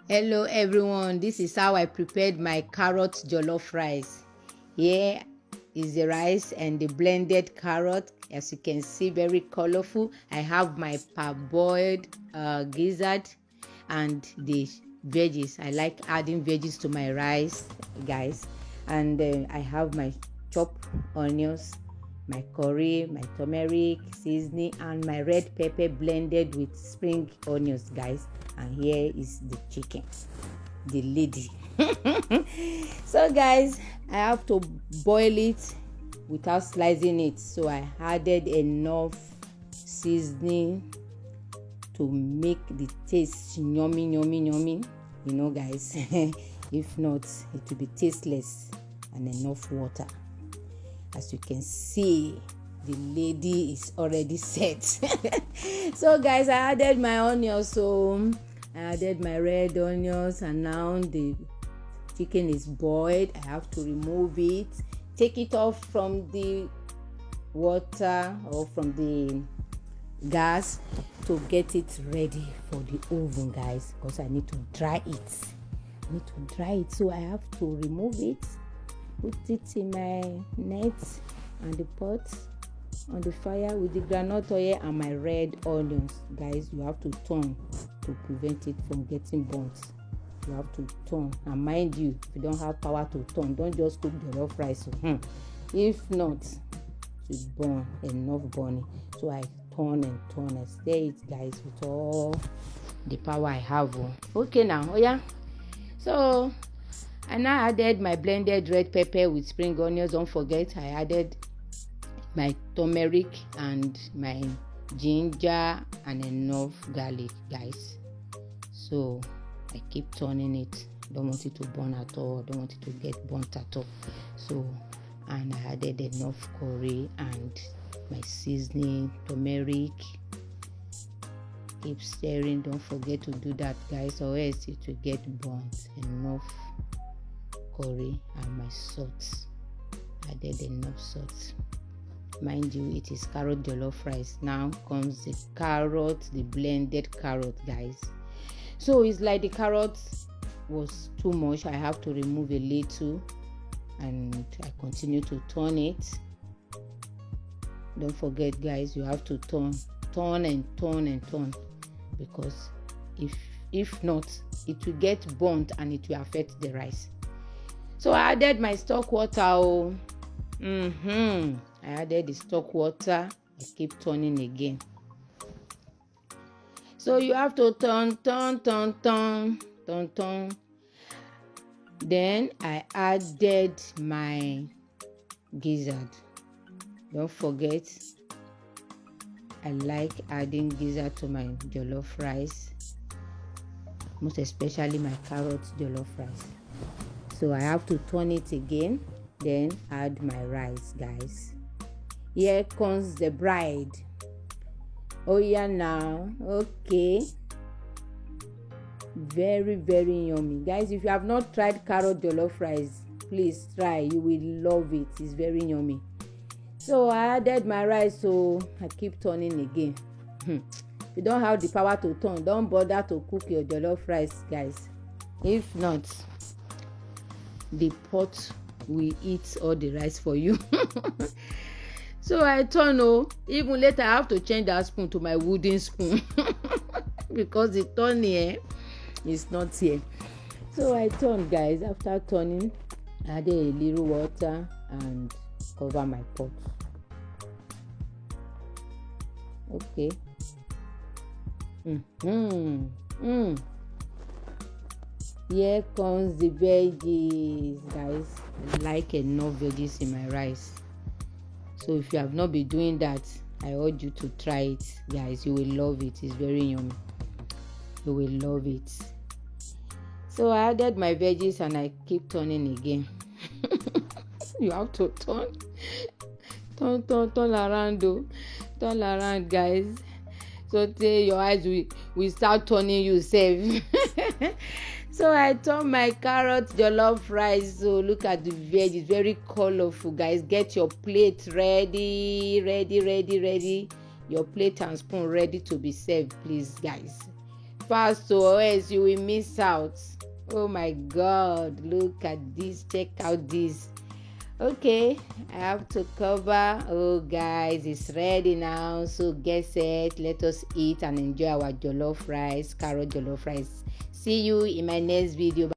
Hello everyone, this is how I prepared my carrot jollof rice. Here is the rice and the blended carrot. As you can see, very colorful. I have my parboiled gizzard and the veggies. I like adding veggies to my rice, guys. And I have my chopped onions, my curry, my turmeric seasoning, and my red pepper blended with spring onions, guys. And here is the chicken, the lady. So guys, I have to boil it without slicing it, so I added enough seasoning to make the taste yummy, guys. If not, it will be tasteless. And enough water. As you can see, the lady is already set. So guys, I added my onions, so I added my red onions, and now the chicken is boiled. I have to remove it, take it off from the water or from the gas to get it ready for the oven, guys, because I need to dry it. So I have to remove it, put it in my net and the pot on the fire with the groundnut oil and my red onions. Guys, you have to turn to prevent it from getting burnt. You have to turn, and mind you, if you don't have power to turn, don't just cook jollof rice. If not, to burn, enough burning. So I turn and stir it, guys, with all the power I have. Okay now, so I now added my blended red pepper with spring onions. Don't forget, I added my turmeric and my ginger and enough garlic, guys. So I keep turning it. Don't want it to burn at all. Don't want it to get burnt at all. So, and I added enough curry and my seasoning, turmeric. Keep stirring. Don't forget to do that, guys, or else it will get burnt. Enough curry and my salt. Added enough salt. Mind you, it is carrot jollof rice. Now comes the carrot, the blended carrot, guys. So it's like the carrot was too much. I have to remove a little, and I continue to turn it. Don't forget, guys, you have to turn, because if not, it will get burnt and it will affect the rice. So I added my stock water. I added the stock water. I keep turning again. So you have to turn. Then I added my gizzard. Don't forget, I like adding gizzard to my jollof rice, most especially my carrot jollof rice. So I have to turn it again, then add my rice, guys. Here comes the bride. Oh yeah, now, okay. Very, very yummy, guys. If you have not tried carrot jollof rice, please try. You will love it. It's very yummy. So I added my rice, so I keep turning again. If you don't have the power to turn, don't bother to cook your jollof rice, guys. If not, the pot will eat all the rice for you. So I turn. Even later I have to change that spoon to my wooden spoon because the turn here is not here. So I turn, guys. After turning, I added a little water and cover my pot. Okay. Here comes the veggies, guys. I like enough veggies in my rice. So if you have not been doing that, I urge you to try it, guys. You will love it. It's very yummy. You will love it. So I added my veggies and I keep turning again. You have to turn around, turn around, guys. So your eyes will start turning yourself. So I turn my carrot jollof rice. So look at the veg, it's very colorful, guys. Get your plate ready. Your plate and spoon ready to be served, please, guys. fast or else you will miss out. Oh my god, look at this, check out this. Okay, I have to cover. Oh guys, it's ready now, so get set. Let us eat and enjoy our jollof rice, carrot jollof rice. See you in my next video. Bye.